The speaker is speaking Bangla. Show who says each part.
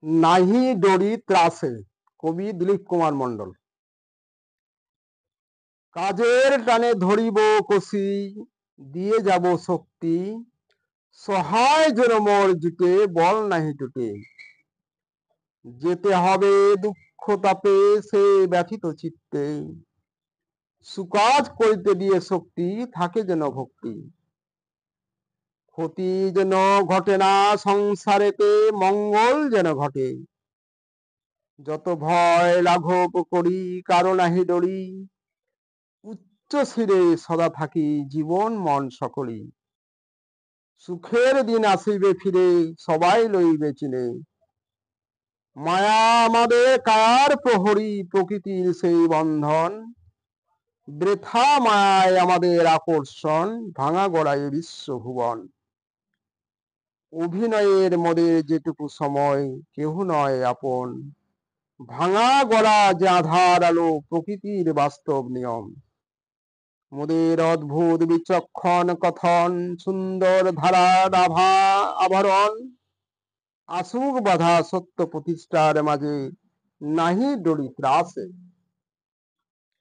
Speaker 1: নাহি ডরি ত্রাসে। কবি দিলীপ কুমার মন্ডল। কাজের টানে ধরিব কষি, দিয়ে যাব শক্তি, সহায় যেন মোর জুটে, বল নাহি টুটে। যেতে হবে দুঃখ তাপে, সে ব্যথিত চিত্তে, সুকাজ করিতে দিয়ে শক্তি, থাকে যেন ভক্তি। ক্ষতি যেন ঘটে না সংসারেতে, মঙ্গল যেন ঘটে। যত ভয় লাঘব করি, কারো নাহি ডরি, উচ্চ শিরে সদা থাকি, জীবন মন সকলি। সুখের দিন আসিবে ফিরে, সবাই লইবে চিনে। মায়া আমাদের কায়ার প্রহরী, প্রকৃতির সেই বন্ধন। বৃথা মায়ায় আমাদের আকর্ষণ, ভাঙা গড়াই বিশ্বভুবন। অভিনয়ের মোদের যেটুকু সময়, কেহ নয় আপন। ভাঙা গড়া যে আধার আলো, প্রকৃতির বাস্তব নিয়ম। মোদের অদ্ভুত বিচক্ষণ কথন, সুন্দর ধারার আভরণ। আসুক বাধা সত্য প্রতিষ্ঠার মাঝে, নাহি ডরি ত্রাসে।